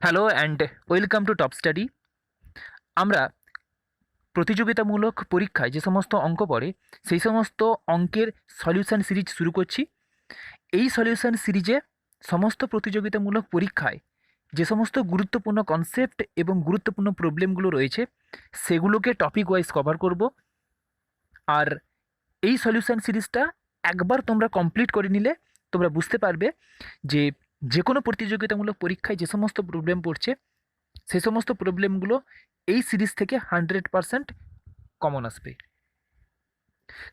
Hello and welcome to top study. আমরা প্রতিযোগিতামূলক পরীক্ষায় যে সমস্ত অঙ্ক পড়ে সেই সমস্ত অঙ্কের সলিউশন সিরিজ শুরু করছি। এই সলিউশন সিরিজে সমস্ত প্রতিযোগিতামূলক পরীক্ষায় যে সমস্ত গুরুত্বপূর্ণ কনসেপ্ট এবং গুরুত্বপূর্ণ প্রবলেমগুলো রয়েছে সেগুলোকে টপিক ওয়াইজ কভার করব। আর এই সলিউশন সিরিজটা একবার তোমরা কমপ্লিট করে নিলে তোমরা বুঝতে পারবে যে যে কোনো প্রতিযোগিতামূলক পরীক্ষায় যে সমস্ত প্রবলেম পড়ছে সেই সমস্ত প্রবলেমগুলো এই সিরিজ থেকে 100% কমন আসবে।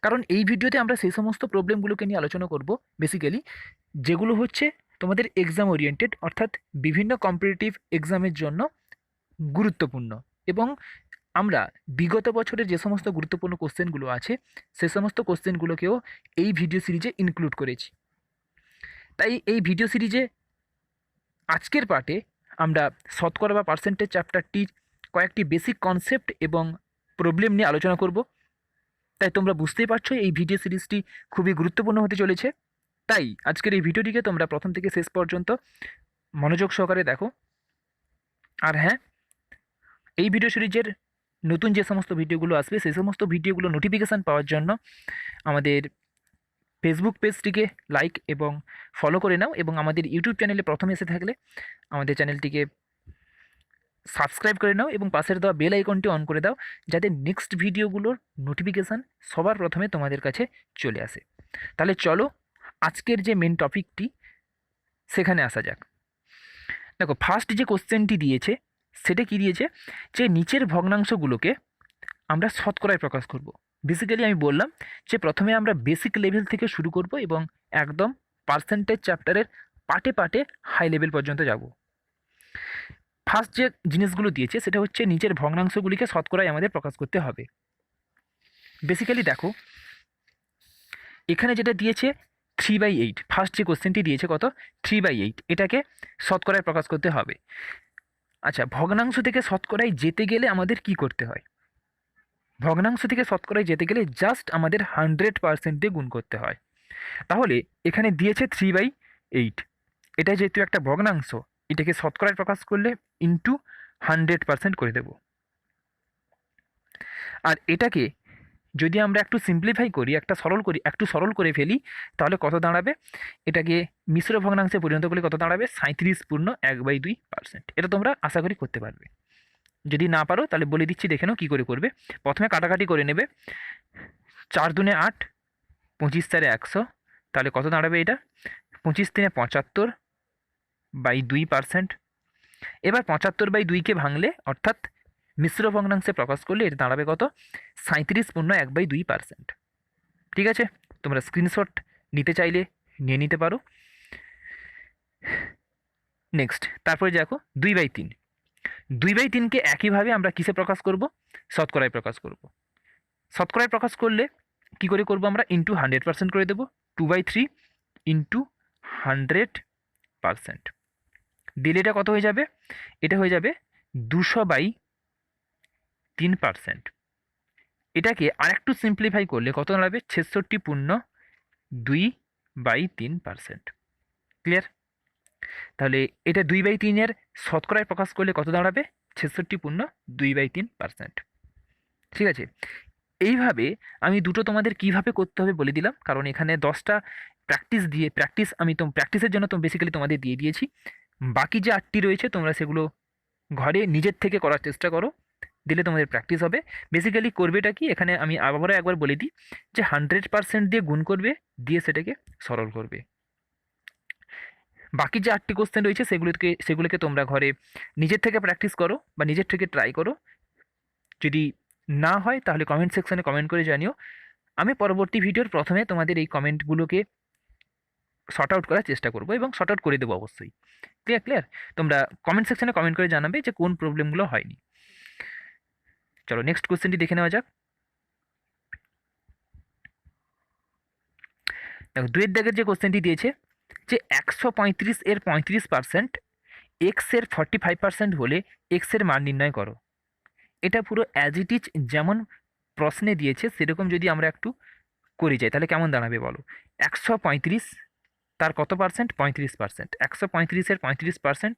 কারণ এই ভিডিওতে আমরা সেই সমস্ত প্রবলেমগুলোকে নিয়ে আলোচনা করব বেসিক্যালি, যেগুলো হচ্ছে তোমাদের এক্সাম ওরিয়েন্টেড, অর্থাৎ বিভিন্ন কম্পিটিটিভ এক্সামের জন্য গুরুত্বপূর্ণ। এবং আমরা বিগত বছরের যে সমস্ত গুরুত্বপূর্ণ কোশ্চেনগুলো আছে সে সমস্ত কোশ্চেনগুলোকেও এই ভিডিও সিরিজে ইনক্লুড করেছি। তাই এই ভিডিও সিরিজে আজকের পার্টে আমরা শতকরা বা পার্সেন্টেজ চ্যাপ্টারটির কয়েকটি বেসিক কনসেপ্ট এবং প্রবলেম নিয়ে আলোচনা করব। তাই তোমরা বুঝতেই পারছো এই ভিডিও সিরিজটি খুবই গুরুত্বপূর্ণ হতে চলেছে। তাই আজকের এই ভিডিওটিকে তোমরা প্রথম থেকে শেষ পর্যন্ত মনোযোগ সহকারে দেখো। আর হ্যাঁ, এই ভিডিও সিরিজের নতুন যে সমস্ত ভিডিওগুলো আসবে সেই সমস্ত ভিডিওগুলো নোটিফিকেশান পাওয়ার জন্য আমাদের ফেসবুক পেজটিকে লাইক এবং ফলো করে নাও, এবং আমাদের ইউটিউব চ্যানেলে প্রথম এসে থাকলে আমাদের চ্যানেলটিকে সাবস্ক্রাইব করে নাও এবং পাশের দেওয়া বেল আইকনটি অন করে দাও, যাতে নেক্সট ভিডিওগুলোর নোটিফিকেশান সবার প্রথমে তোমাদের কাছে চলে আসে। তাহলে চলো আজকের যে মেন টপিকটি সেখানে আসা যাক। দেখো, ফার্স্ট যে কোশ্চেনটি দিয়েছে সেটা কি দিয়েছে, যে নিচের ভগ্নাংশগুলোকে আমরা শতকরায় প্রকাশ করব। বেসিক্যালি আমি বললাম যে প্রথমে আমরা বেসিক লেভেল থেকে শুরু করব এবং একদম পার্সেন্টেজ চ্যাপ্টারের পার্টে পার্টে হাই লেভেল পর্যন্ত যাব। ফার্স্ট যে জিনিসগুলো দিয়েছে সেটা হচ্ছে নিচের ভগ্নাংশগুলিকে শতকরায় আমাদের প্রকাশ করতে হবে। বেসিক্যালি দেখো, এখানে যেটা দিয়েছে 3/8, ফার্স্ট যে কোশ্চেনটি দিয়েছে কত 3/8, এটাকে শতকরায় প্রকাশ করতে হবে। আচ্ছা, ভগ্নাংশ থেকে শতকরায় যেতে গেলে আমাদের কি করতে হয়? ভগ্নাংশ থেকে শতকরায় যেতে গেলে জাস্ট আমাদের 100% দিয়ে গুণ করতে হয়। তাহলে এখানে দিয়েছে 3/8, এটা যেহেতু একটা ভগ্নাংশ, এটাকে শতকরায় প্রকাশ করলে ইন্টু 100% করে দেব। আর এটাকে যদি আমরা একটু সিম্পলিফাই করি, একটু সরল করে ফেলি, তাহলে কত দাঁড়াবে? এটাকে মিশ্র ভগ্নাংশে পরিণত করলে কত দাঁড়াবে? 37.1/2%। এটা তোমরা আশা করি করতে পারবে। যদি না পারো তাহলে বলে দিচ্ছি, দেখে নাও কী করে করবে। প্রথমে কাটাকাটি করে নেবে, 4 দুনে 8, 25 4 100, তাহলে কত দাঁড়াবে? এটা 25 3 75/2%। এবার 75/2কে ভাঙলে, অর্থাৎ মিশ্র ভগ্নাংশে প্রকাশ করলে এটা দাঁড়াবে কত? 37.1/2%। ঠিক আছে, তোমরা স্ক্রিনশট নিতে চাইলে নিয়ে নিতে পারো। নেক্সট, তারপরে দেখো 2/3। 2/3কে একইভাবে আমরা কিসে প্রকাশ করব? শতকরায় প্রকাশ করব। শতকরায় প্রকাশ করলে কি করে করব? আমরা ইন্টু 100% করে দেবো। 2/3 ইন্টু 100% দিলে এটা কত হয়ে যাবে? এটা হয়ে যাবে 200/3%। এটাকে আরেকটু সিম্পলিফাই করলে কত দাঁড়াবে? 66.2/3%। ক্লিয়ার? তাহলে এটা 2/3-এর শতকরায় প্রকাশ করলে কত দাঁড়াবে? 66.2/3%। ঠিক আছে, এইভাবে আমি দুটো তোমাদের কিভাবে করতে হবে বলে দিলাম, কারণ এখানে 10টা প্র্যাকটিসের জন্য তো বেসিক্যালি তোমাদের দিয়ে দিয়েছি। বাকি যে 8টি রয়েছে তোমরা সেগুলো ঘরে নিজের থেকে করার চেষ্টা করো, দিলে তোমাদের প্র্যাকটিস হবে। বেসিক্যালি করবেটা কি, এখানে আমি আবারও একবার বলে দিই যে 100% দিয়ে গুণ করবে, দিয়ে সেটাকে সরল করবে। বাকি যে 8টি কোশ্চেন রয়েছে সেগুলোকে তোমরা ঘরে নিজের থেকে প্র্যাকটিস করো বা নিজের থেকে ট্রাই করো। যদি না হয় তাহলে কমেন্ট সেকশনে কমেন্ট করে জানিও। আমি পরবর্তী ভিডিওর প্রথমে তোমাদের এই কমেন্টগুলোকে শর্ট আউট করার চেষ্টা করবো এবং শর্ট আউট করে দেবো অবশ্যই। ক্লিয়ার? তোমরা কমেন্ট সেকশনে কমেন্ট করে জানাবে যে কোন প্রবলেমগুলো হয়নি। চলো নেক্সট কোশ্চেনটি দেখে নেওয়া যাক। দেখো, 2-এর দাগের যে কোশ্চেনটি দিয়েছে, যে 135 এর 35%, এক্সের 45% হলে এক্সের মান নির্ণয় করো। এটা পুরো অ্যাজ ইট ইজ যেমন প্রশ্নে দিয়েছে সেরকম যদি আমরা একটু করে যাই তাহলে কেমন দাঁড়াবে বলো? 135, তার কত পার্সেন্ট? 35%। 135-এর 35%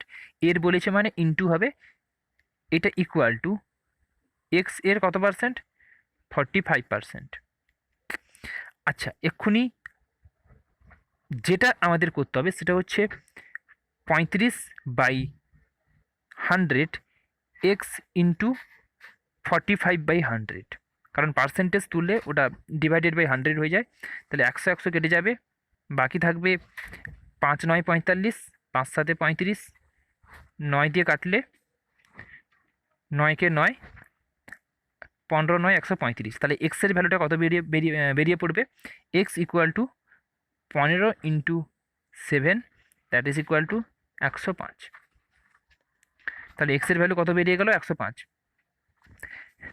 এর বলেছে মানে ইন্টু হবে, এটা ইকুয়াল টু এক্স এর কত পার্সেন্ট? 45%। আচ্ছা, এক্ষুনি যেটা আমাদের করতে হবে সেটা হচ্ছে 35/100 এক্স ইন্টু 45/100, কারণ পার্সেন্টেজ তুললে ওটা ডিভাইডেড বাই 100 হয়ে যায়। তাহলে 100 কেটে যাবে, বাকি থাকবে 5 9 45, 5 7 35, 9 দিয়ে কাটলে 9 কে 9, 15 9 135। তাহলে এক্সের ভ্যালুটা কত বেরিয়ে পড়বে? X equal to 15 into 7, that is equal to 105। তাহলে এক্সের ভ্যালু কত বেরিয়ে গেল? 105।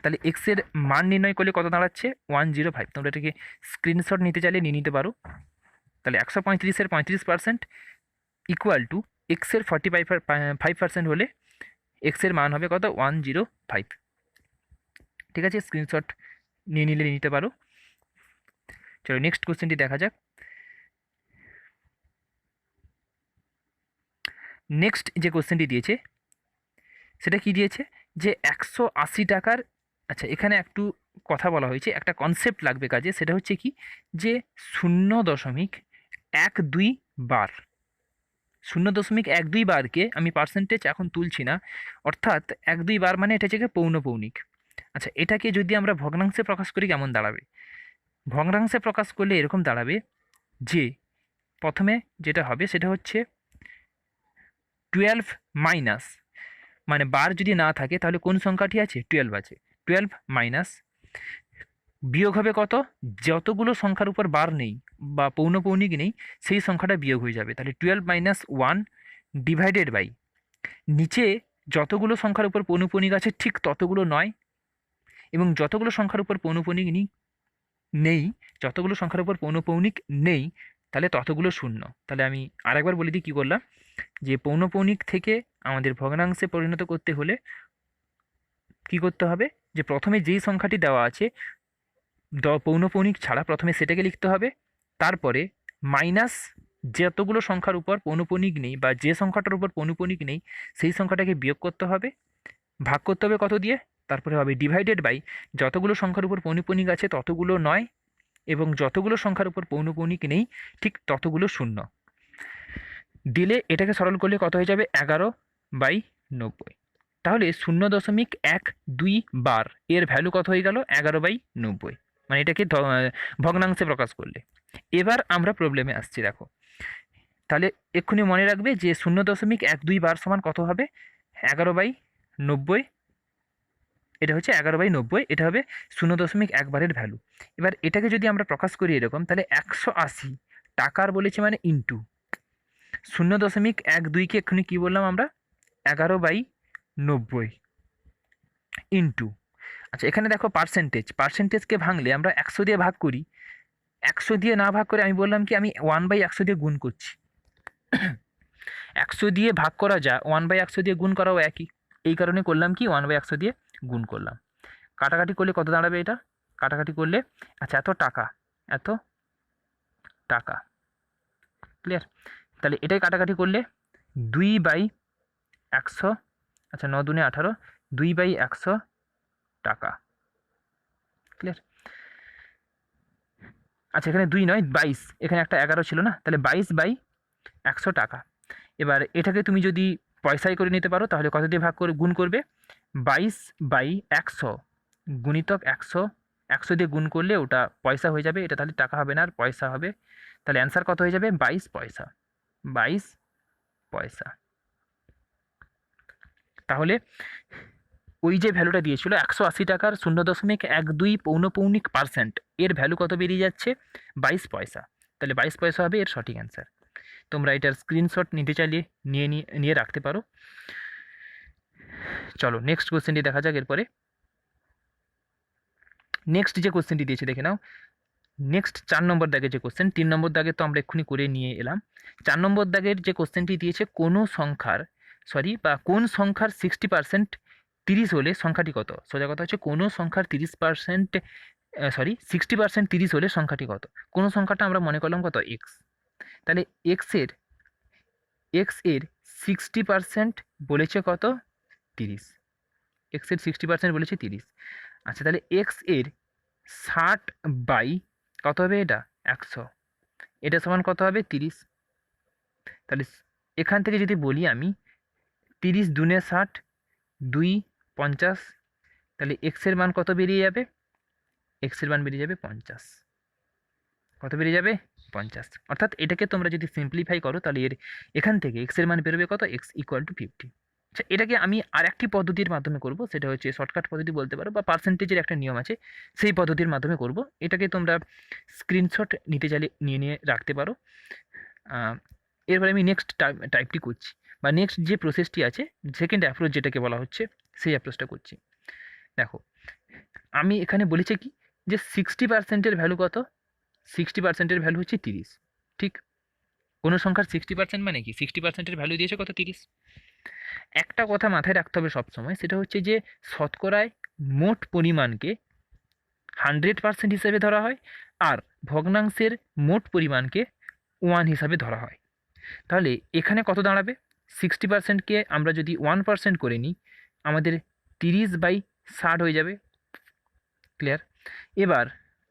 তাহলে এক্সের মান নির্ণয় করলে কত দাঁড়াচ্ছে? 105। তোমরা এটাকে স্ক্রিনশট নিতে চাইলে নিয়ে নিতে পারো। তাহলে 135-এর 35% ইকুয়াল টু এক্সের 45% হলে এক্সের মান হবে কত? 105। ঠিক আছে, স্ক্রিনশট নিয়ে নিতে পারো। চলো নেক্সট কোশ্চেনটি দেখা যাক। নেক্সট যে কোশ্চেনটি দিয়েছে সেটা কি দিয়েছে? যে 180 টাকার, আচ্ছা এখানে একটু কথা বলা হয়েছে, একটা কনসেপ্ট লাগবে কাজে, সেটা হচ্ছে কি যে 0.12 বার, 0.12 বারকে আমি পার্সেন্টেজ এখন তুলছি না, অর্থাৎ 1-2 বার মানে এটা হচ্ছে পৌনঃপৌনিক। আচ্ছা, এটাকে যদি আমরা ভগ্নাংশে প্রকাশ করি কেমন দাঁড়াবে? ভগ্নাংশে প্রকাশ করলে এরকম দাঁড়াবে যে প্রথমে যেটা হবে সেটা হচ্ছে 12 মাইনাস, মানে বার যদি না থাকে তাহলে কোন সংখ্যাটি আছে? 12 আছে। 12 মাইনাস বিয়োগ হবে কত? যতগুলো সংখ্যার উপর বার নেই বা পৌনঃপৌনিক নেই সেই সংখ্যাটা বিয়োগ হয়ে যাবে। তাহলে 12 মাইনাস 1 ডিভাইডেড বাই নিচে যতগুলো সংখ্যার উপর পৌনঃপৌনিক আছে ঠিক ততগুলো নয়, এবং যতগুলো সংখ্যার উপর পৌনঃপৌনিক নেই, যতগুলো সংখ্যার উপর পৌনঃপৌনিক নেই তাহলে ততগুলো শূন্য। তাহলে আমি আরেকবার বলে দিই কী করলাম, যে পৌনঃপৌনিক থেকে আমাদের ভগ্নাংশে পরিণত করতে হলে কি করতে হবে, যে প্রথমে যেই সংখ্যাটি দেওয়া আছে পৌনঃপৌনিক ছাড়া প্রথমে সেটাকে লিখতে হবে, তারপরে মাইনাস যতগুলো সংখ্যার উপর পৌনঃপৌনিক নেই বা যে সংখ্যাটার উপর পৌনঃপৌনিক নেই সেই সংখ্যাটাকে বিয়োগ করতে হবে, ভাগ করতে হবে কত দিয়ে, তারপরে হবে ডিভাইডেড বাই যতগুলো সংখ্যার উপর পৌনঃপৌনিক আছে ততগুলো নয়, এবং যতগুলো সংখ্যার উপর পৌনঃপৌনিক নেই ঠিক ততগুলো শূন্য। দিলে এটাকে সরল করলে কত হয়ে যাবে? 11/90। তাহলে 0.12 বার এর ভ্যালু কত হয়ে গেল? 11/90, মানে এটাকে ভগ্নাংশে প্রকাশ করলে। এবার আমরা প্রবলেমে আসছি, দেখো তাহলে এক্ষুনি মনে রাখবে যে 0.12 বার সমান কত হবে? 11/90। এটা হচ্ছে 11/90, এটা হবে 0.1 বারের ভ্যালু। এবার এটাকে যদি আমরা প্রকাশ করি এরকম, তাহলে 180 টাকার বলেছে মানে ইন্টু 0.12কে এক্ষুনি কী বললাম আমরা? 11/90 ইন্টু, আচ্ছা এখানে দেখো পার্সেন্টেজকে ভাঙলে আমরা 100 দিয়ে ভাগ করি, 100 দিয়ে না ভাগ করে আমি বললাম কি আমি 1/100 দিয়ে গুণ করছি। 100 দিয়ে ভাগ করা যা 1/100 দিয়ে গুণ করাও একই, এই কারণে করলাম কি 1/100 দিয়ে গুণ করলাম। কাটাকাটি করলে কত দাঁড়াবে? এটা কাটাকাটি করলে, আচ্ছা এত টাকা ক্লিয়ার। তাহলে এটাই কাটাকাটি করলে 2/100, আচ্ছা 9 দুনে 18, 2/100 টাকা ক্লিয়ার। আচ্ছা এখানে 2 নয় 22, এখানে একটা 11 ছিল না, তাহলে 22/100 টাকা। এবার এটাকে তুমি যদি পয়সায় করে নিতে পারো তাহলে কত দিয়ে ভাগ করে গুণ করবে? 22/100 গুণিতক 100 দিয়ে গুণ করলে ওটা পয়সা হয়ে যাবে, এটা তাহলে টাকা হবে না আর পয়সা হবে। তাহলে অ্যান্সার কত হয়ে যাবে? 22 পয়সা। 22 পয়সা। তাহলে ওই যে ভ্যালুটা দিয়েছিল 180 টাকার 0.12 পৌনঃপৌনিক% এর ভ্যালু কত বেরিয়ে যাচ্ছে? 22 পয়সা। তাহলে 22 পয়সা হবে এর সঠিক অ্যান্সার। তোমরা এটার স্ক্রিনশট নিতে চাইলে নিয়ে রাখতে পারো। চলো নেক্সট কোশ্চেনটি দেখা যাক। এরপরে নেক্সট যে কোশ্চেনটি দিয়েছে দেখে নাও। নেক্সট 4 নম্বর দাগের যে কোশ্চেন, 3 নম্বর দাগে তো আমরা এক্ষুনি করে নিয়ে এলাম। 4 নম্বর দাগের যে কোশ্চেনটি দিয়েছে, কোন সংখ্যার 60% 30 হলে সংখ্যাটি কত? সোজা কথা হচ্ছে কোন সংখ্যার 60% 30 হলে সংখ্যাটি কত? কোন সংখ্যাটা আমরা মনে করলাম কত? এক্স। তাহলে এক্স এর 60% বলেছে কত? 30। এক্স এর 60% বলেছে 30। আচ্ছা, তাহলে এক্স এর 60 বাই কত হবে? এটা 100। এটা সমান কত হবে? 30। তাহলে এখান থেকে যদি বলি আমি 30 দুনে 60, 2 50, তাহলে এক্স এর মান কত বেরিয়ে যাবে? এক্স এর মান বেরিয়ে যাবে 50। কত বেরিয়ে যাবে? 50। অর্থাৎ এটাকে তোমরা যদি সিম্পলিফাই করো তাহলে এখান থেকে এক্স এর মান বেরোবে কত? X equal to 50। আচ্ছা, এটাকে আমি আরেকটি পদ্ধতির মাধ্যমে করব, সেটা হচ্ছে শর্টকাট পদ্ধতি বলতে পারো, বা পার্সেন্টেজের একটা নিয়ম আছে, সেই পদ্ধতির মাধ্যমে করব। এটাকে তোমরা স্ক্রিনশট নিতে চাইলে নিয়ে রাখতে পারো। এরপরে আমি নেক্সট টাইপটি করছি, বা নেক্সট যে প্রসেসটি আছে, সেকেন্ড অ্যাপ্রোচ যেটাকে বলা হচ্ছে, সেই অ্যাপ্রোচটা করছি। দেখো, আমি এখানে বলেছি কি যে 60%-এর ভ্যালু কত? 60%-এর ভ্যালু হচ্ছে 30। ঠিক, কোনো সংখ্যার 60% মানে কি? 60%-এর ভ্যালু দিয়েছে কত? 30। একটা কথা মাথায় রাখতে হবে সবসময়, সেটা হচ্ছে যে শতকরায় মোট পরিমাণকে 100% হিসেবে ধরা হয়, আর ভগ্নাংশের মোট পরিমাণকে 1 হিসাবে ধরা হয়। তাহলে এখানে কত দাঁড়াবে? 60%কে আমরা যদি 1% করে নিই, আমাদের 30/60 হয়ে যাবে। ক্লিয়ার? এবার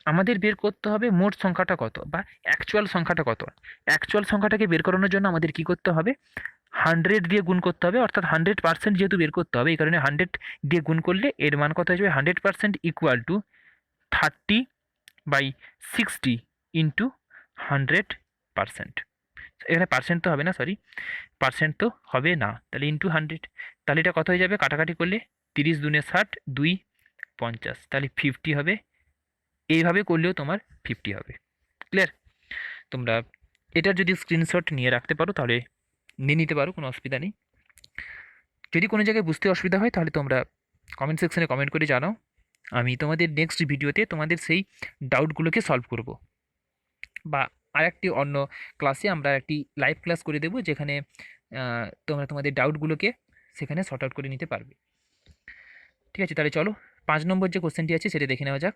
আমাদের বের করতে হবে মোট সংখ্যাটা কত, বা অ্যাকচুয়াল সংখ্যাটা কত। অ্যাকচুয়াল সংখ্যাটাকে বের করানোর জন্য আমাদের কি করতে হবে? 100 দিয়ে গুণ করতে হবে, অর্থাৎ 100% যেহেতু বের করতে হবে, এই কারণে 100 দিয়ে গুণ করলে এর মান কত হয়ে যাবে? 100% ইকুয়াল টু 30/60 ইন্টু 100%। এখানে পার্সেন্ট তো হবে না, সরি, পার্সেন্ট তো হবে না, তাহলে ইন্টু 100। তাহলে এটা কত হয়ে যাবে কাটাকাটি করলে? 30 দুনে 60, 2 50, তাহলে 50 হবে। এইভাবে করলেও তোমার 50 হবে। ক্লিয়ার? তোমরা এটার যদি স্ক্রিনশট নিয়ে রাখতে পারো তাহলে নিয়ে নিতে পারো, কোনো অসুবিধা নেই। যদি কোনো জায়গায় বুঝতে অসুবিধা হয় তাহলে তোমরা কমেন্ট সেকশনে কমেন্ট করে জানাও। আমি তোমাদের নেক্সট ভিডিওতে তোমাদের সেই ডাউটগুলোকে সলভ করব, বা আরেকটি অন্য ক্লাসে আমরা একটি লাইভ ক্লাস করে দেবো, যেখানে তোমরা তোমাদের ডাউটগুলোকে সেখানে সর্ট আউট করে নিতে পারবে। ঠিক আছে, তাহলে চলো 5 নম্বর যে কোশ্চেনটি আছে সেটা দেখে নেওয়া যাক।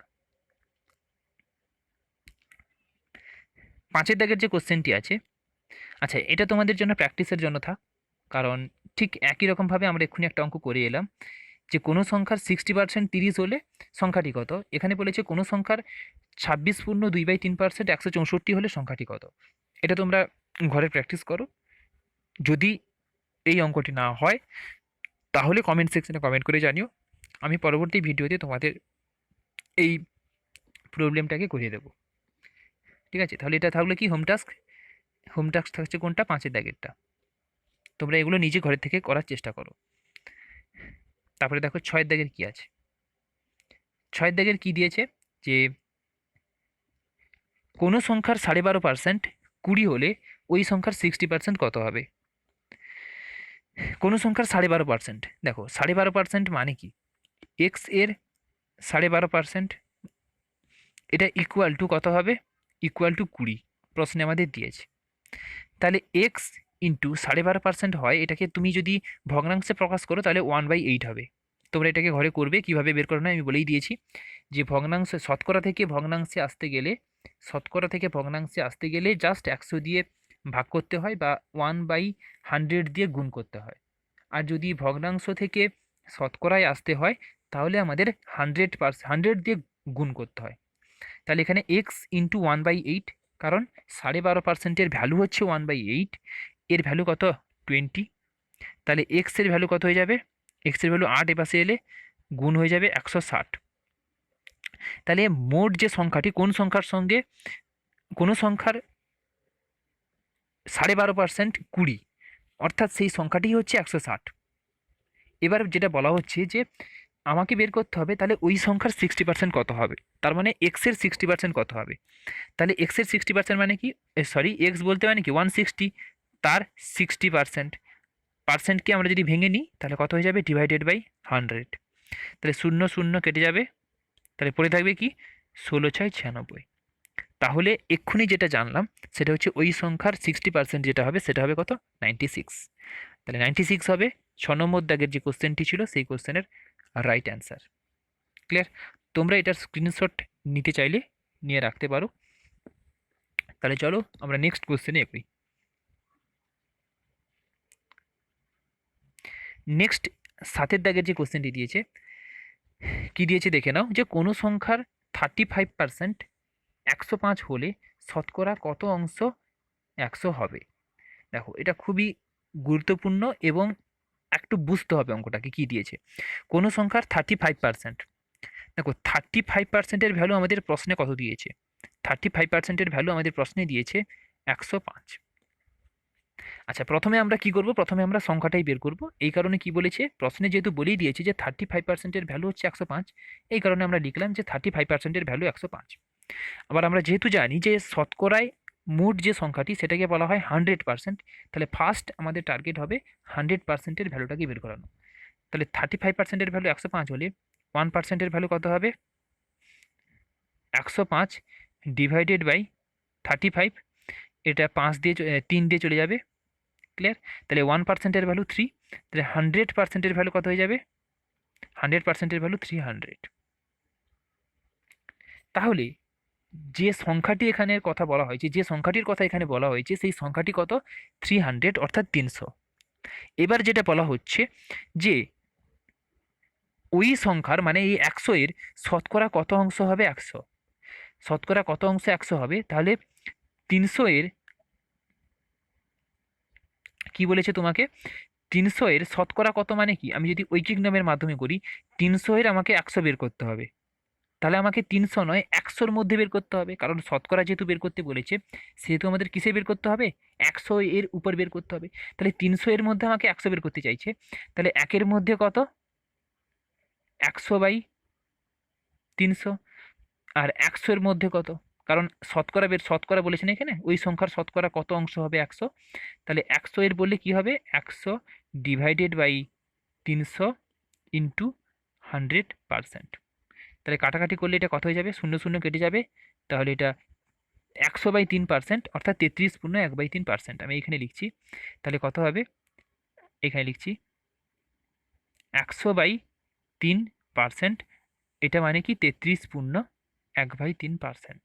5-এর দাগের যে কোশ্চেনটি আছে, আচ্ছা, এটা তোমাদের জন্য প্র্যাকটিসের জন্য থাক, কারণ ঠিক একই রকমভাবে আমরা এক্ষুনি একটা অঙ্ক করে এলাম যে কোনো সংখ্যার 60% 30 হলে সংখ্যাটি কত। এখানে বলেছে কোনো সংখ্যার 26.2/3% 164 হলে সংখ্যাটি কত। এটা তোমরা ঘরে প্র্যাকটিস করো। যদি এই অঙ্কটি না হয় তাহলে কমেন্ট সেকশনে কমেন্ট করে জানিও, আমি পরবর্তী ভিডিওতে তোমাদের এই প্রবলেমটাকে করিয়ে দেবো। ঠিক আছে, তাহলে এটা থাকলে কি হোম টাস্ক থাকছে কোনটা? 5-এর দাগেরটা। তোমরা এগুলো নিজে ঘরের থেকে করার চেষ্টা করো। তারপরে দেখো 6-এর দাগের কি আছে। 6-এর দাগের কি দিয়েছে যে কোনো সংখ্যার 12.5% 20 হলে ওই সংখ্যার 60% কত হবে। কোনো সংখ্যার 12.5%, দেখো 12.5% মানে কি? এক্স এর 12.5%, এটা ইকুয়াল টু কত হবে? ইকুয়াল টু 20 প্রশ্নে আমাদের দিয়েছে। তাহলে এক্স ইন্টু 12.5% হয়, এটাকে তুমি যদি ভগ্নাংশে প্রকাশ করো তাহলে 1/8 হবে। তোমরা এটাকে ঘরে করবে, কিভাবে বের করো না আমি বলেই দিয়েছি, যে ভগ্নাংশে শতকরা থেকে ভগ্নাংশে আসতে গেলে জাস্ট 100 দিয়ে ভাগ করতে হয়, বা 1/100 দিয়ে গুণ করতে হয়। আর যদি ভগ্নাংশ থেকে শতকরায় আসতে হয় তাহলে আমাদের 100 দিয়ে গুণ করতে হয়। তাহলে এখানে এক্স ইন্টু 1/8, কারণ 12.5%-এর ভ্যালু হচ্ছে 1/8, এর ভ্যালু কত? 20। তাহলে এক্স এর ভ্যালু কত হয়ে যাবে? এক্স এর ভ্যালু 8 এপাশে এলে গুণ হয়ে যাবে 160। তাহলে মোট যে সংখ্যাটি, কোন সংখ্যার সঙ্গে কোনো সংখ্যার 12.5% 20, অর্থাৎ সেই সংখ্যাটি হচ্ছে 160। এবার যেটা বলা হচ্ছে যে আমাকে বের করতে হবে তাহলে ওই সংখ্যার 60% কত হবে, তার মানে এক্স এর 60% কত হবে। তাহলে এক্স এর 60% মানে কি? সরি, এক্স বলতে মানে কি 160, তার 60%। পার্সেন্টকে আমরা যদি ভেঙে নিই তাহলে কত হয়ে যাবে? Divided by 100। তাহলে 0 0 কেটে যাবে, তাহলে পড়ে থাকবে কি? 16×6 = 96। তাহলে এক্ষুনি যেটা জানলাম সেটা হচ্ছে ওই সংখ্যার 60% যেটা হবে সেটা হবে কত? 96। তাহলে 96 হবে 6 নম্বর দাগের যে কোশ্চেনটি ছিল সেই কোশ্চেনের রাইট অ্যান্সার। ক্লিয়ার? তোমরা এটার স্ক্রিনশট নিতে চাইলে নিয়ে রাখতে পারো। তাহলে চলো আমরা নেক্সট কোশ্চেনে এগোই। নেক্সট 7 দাগের যে কোশ্চেনটি দিয়েছে, কি দিয়েছে দেখে নাও, যে কোনো সংখ্যার 35% 105 হলে শতকরা কত অংশ 100 হবে। দেখো এটা খুবই গুরুত্বপূর্ণ এবং একটু বুঝতে হবে অঙ্কটাকে কি দিয়েছে। কোনো সংখ্যার 35%, দেখো 35%-এর ভ্যালু আমাদের প্রশ্নে কত দিয়েছে? 35%-এর ভ্যালু আমাদের প্রশ্নে দিয়েছে 105। আচ্ছা, প্রথমে আমরা কি করব? প্রথমে আমরা সংখ্যাটাই বের করব। এই কারণে কি বলেছে, প্রশ্নে যেহেতু বলেই দিয়েছে যে 35%-এর ভ্যালু হচ্ছে 105, এই কারণে আমরা লিখলাম যে 35%-এর ভ্যালু 105। আবার আমরা যেহেতু জানি যে শতকরায় মোট যে সংখ্যাটি সেটাকে বলা হয় 100%, তাহলে ফার্স্ট আমাদের টার্গেট হবে 100%-এর ভ্যালুটাকে বের করানো। তাহলে 35%-এর ভ্যালু 105 হলে 1%-এর ভ্যালু কত হবে? 105 ডিভাইডেড বাই 35, এটা 3 দিয়ে চলে যাবে। ক্লিয়ার? তাহলে 1%-এর ভ্যালু 3, তাহলে 100%-এর ভ্যালু কত হয়ে যাবে? 100%-এর ভ্যালু 300। তাহলে যে সংখ্যাটি এখানে কথা বলা হয়েছে, যে সংখ্যাটির কথা এখানে বলা হয়েছে, সেই সংখ্যাটি কত? 300, অর্থাৎ 300। এবার যেটা বলা হচ্ছে যে ওই সংখ্যার মানে এই 100-এর শতকরা কত অংশ হবে 100, শতকরা কত অংশ 100 হবে? তাহলে 300-এর কি বলেছে তোমাকে? 300-এর শতকরা কত মানে কি? আমি যদি ঐকিক নিয়মের মাধ্যমে করি, 300-এর আমাকে 100 বের করতে হবে। তাহলে আমাকে 300 নয় 100-র মধ্যে বের করতে হবে, কারণ শতকরা যেহেতু বের করতে বলেছে সেহেতু আমাদের কিসে বের করতে হবে? 100 এর উপর বের করতে হবে। তাহলে 300 এর মধ্যে আমাকে 100 বের করতে চাইছে, তাহলে 1-এর মধ্যে কত? 100/300। আর 100-এর মধ্যে কত? কারণ শতকরা বলেছে না এখানে, ওই সংখ্যার শতকরা কত অংশ হবে 100, তাহলে 100-এর বললে কি হবে? 100 ডিভাইডেড বাই 300 ইন্টু 100%। তাহলে কাটাকাটি করলে এটা কত হয়ে যাবে? 0 0 কেটে যাবে। তাহলে এটা 100/3%, অর্থাৎ 33.1/3% আমি এখানে লিখছি। তাহলে কত হবে? এখানে লিখছি 100/3%, এটা মানে কি 33.1/3%।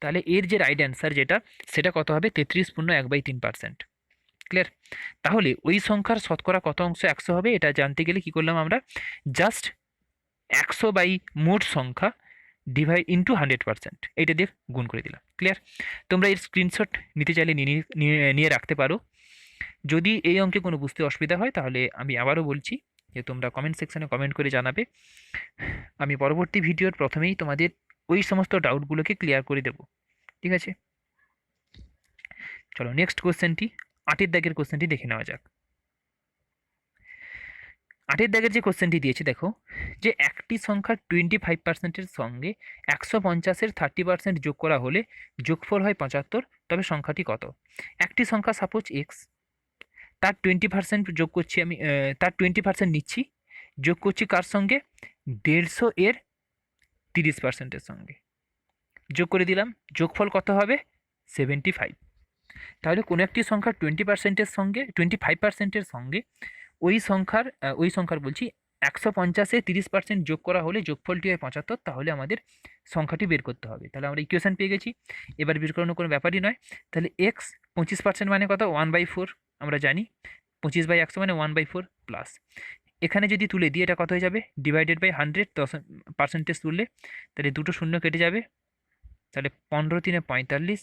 তাহলে এর যে রাইট অ্যান্সার যেটা, সেটা কত হবে? 33.1/3%। ক্লিয়ার? তাহলে ওই সংখ্যার শতকরা কত অংশ 100 হবে, এটা জানতে গেলে কি করলাম আমরা? জাস্ট 100 বাই মোট সংখ্যা ডিভাইড ইন্টু 100%, এইটা দিয়ে গুণ করে দিলাম। ক্লিয়ার? তোমরা এর স্ক্রিনশট নিতে চাইলে নিয়ে রাখতে পারো। যদি এই অঙ্কে কোনো বুঝতে অসুবিধা হয় তাহলে আমি আবারও বলছি যে তোমরা কমেন্ট সেকশনে কমেন্ট করে জানাবে। আমি পরবর্তী ভিডিওর প্রথমেই তোমাদের ওই সমস্ত ডাউটগুলোকে ক্লিয়ার করে দেব। ঠিক আছে? চলো নেক্সট কোশ্চেনটি, 8-এর দাগের কোশ্চেনটি দেখে নেওয়া যাক। 8-এর দাগের যে কোশ্চেনটি দিয়েছে দেখো, যে একটি সংখ্যার 25%-এর সঙ্গে 150-এর 30% যোগ করা হলে যোগফল হয় 75, তবে সংখ্যাটি কত? একটি সংখ্যা সাপোজ এক্স, তার 20% যোগ করছি আমি, তার 20% নিচ্ছি, যোগ করছি কার সঙ্গে? 150-এর 30%-এর সঙ্গে যোগ করে দিলাম, যোগফল কত হবে? 75। তাহলে কোনো একটি সংখ্যার 20%-এর সঙ্গে 25%-এর সঙ্গে ওই সংখ্যার বলছি 150-এ 30% যোগ করা হলে যোগফলটি হয় 75, তাহলে আমাদের সংখ্যাটি বের করতে হবে। তাহলে আমরা ইকুয়েশন পেয়ে গেছি, এবার বের করানোর কোনো ব্যাপারই নয়। তাহলে এক্স 25% মানে কত? 1/4, আমরা জানি 25/100 মানে 1/4 প্লাস, এখানে যদি তুলে দিই এটা কত হয়ে যাবে? ডিভাইডেড বাই 100, 10% তুললে তাহলে দুটো শূন্য কেটে যাবে, তাহলে 15×3 = 45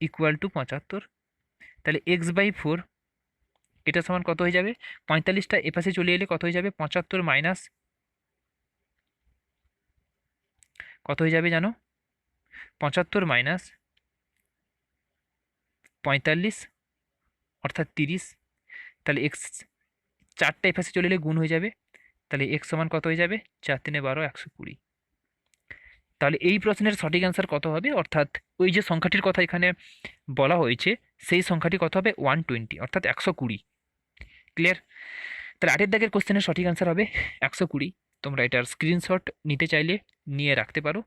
ইকুয়াল টু 75। তাহলে x/4 এটা সমান কত হয়ে যাবে? 45টা এপাশে চলে এলে কত হয়ে যাবে? 75 মাইনাস কত হয়ে যাবে জানো? 75 মাইনাস 45 অর্থাৎ 30। তাহলে এক্স 4টা এপাশে চলে এলে গুণ হয়ে যাবে, তাহলে এক্স সমান কত হয়ে যাবে? 4 3 12 120। তাহলে এই প্রশ্নের সঠিক অ্যান্সার কত হবে? অর্থাৎ ওই যে সংখ্যাটির কথা এখানে বলা হয়েছে সেই সংখ্যাটি কত হবে? 120, অর্থাৎ 120। ক্লিয়ার? তাহলে 8-এর দাগের কোশ্চেনের সঠিক অ্যান্সার হবে 120। তোমরা এটার স্ক্রিনশট নিতে চাইলে নিয়ে রাখতে পারো।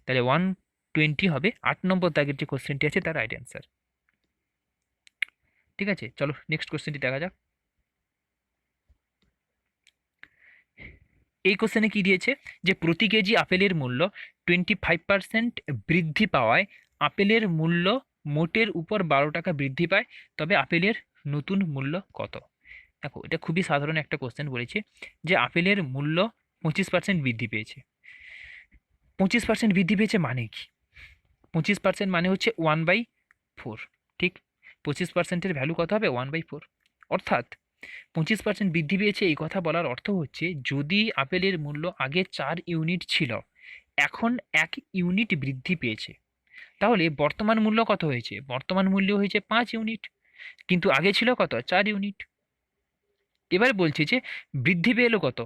তাহলে 120 হবে 8 নম্বর দাগের যে কোশ্চেনটি আছে তার রাইট অ্যান্সার। ঠিক আছে, চলো নেক্সট কোশ্চেনটি দেখা যাক। এই কোশ্চেনে কি দিয়েছে, যে প্রতি কেজি আপেলের মূল্য 25% বৃদ্ধি পাওয়ায় আপেলের মূল্য মোটের উপর 12 টাকা বৃদ্ধি পায়, তবে আপেলের নতুন মূল্য কত? দেখো, এটা খুবই সাধারণ একটা কোশ্চেন বলেছে যে আপেলের মূল্য 25% বৃদ্ধি পেয়েছে। 25% বৃদ্ধি পেয়েছে মানে কি? 25% মানে হচ্ছে 1/4। ঠিক, 25%-এর ভ্যালু কত হবে? 1/4। অর্থাৎ 25% বৃদ্ধি পেয়েছে, এই কথা বলার অর্থ হচ্ছে যদি আপেলের মূল্য আগে 4 ইউনিট ছিল, এখন 1 ইউনিট বৃদ্ধি পেয়েছে, তাহলে বর্তমান মূল্য কত হয়েছে? বর্তমান মূল্য হয়েছে 5 ইউনিট, কিন্তু আগে ছিল কত? 4 ইউনিট। এবার বলছে যে বৃদ্ধি পেলো কত?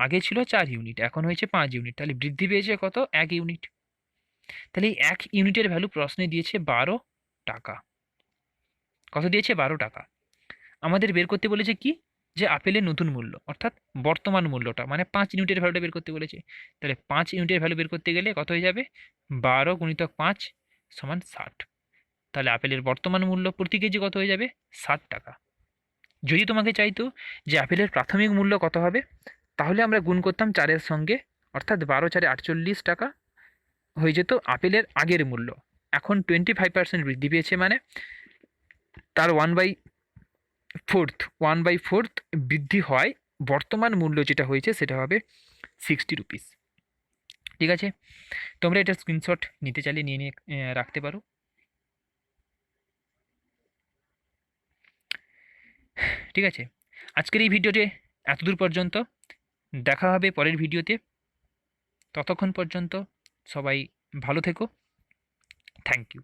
আগে ছিল 4 ইউনিট, এখন হয়েছে 5 ইউনিট, তাহলে বৃদ্ধি পেয়েছে কত? 1 ইউনিট। তাহলে এই 1 ইউনিটের ভ্যালু প্রশ্নে দিয়েছে 12 টাকা। কত দিয়েছে? 12 টাকা। আমাদের বের করতে বলেছে কি? যে আপেলের নতুন মূল্য, অর্থাৎ বর্তমান মূল্যটা, মানে 5 ইউনিটের ভ্যালুটা বের করতে বলেছে। তাহলে 5 ইউনিটের ভ্যালু বের করতে গেলে কত হয়ে যাবে? 12 × 5 = 60। তাহলে আপেলের বর্তমান মূল্য প্রতি কেজি কত হয়ে যাবে? 60 টাকা। যদি তোমাকে চাইতো যে আপেলের প্রাথমিক মূল্য কত হবে, তাহলে আমরা গুণ করতাম 4-এর সঙ্গে, অর্থাৎ 12×4 = 48 টাকা হয়ে যেত আপেলের আগের মূল্য। এখন 25% বৃদ্ধি পেয়েছে, মানে তার 1/4 বৃদ্ধি হয়, বর্তমান মূল্য যেটা হয়েছে সেটা হবে 60 রুপিস। ঠিক আছে, তোমরা এটা স্ক্রিনশট নিতে চাইলে নিয়ে নিয়ে রাখতে পারো। ঠিক আছে, আজকের এই ভিডিওতে এতদূর পর্যন্ত। দেখা হবে পরের ভিডিওতে। ততক্ষণ পর্যন্ত সবাই ভালো থেকো। Thank you.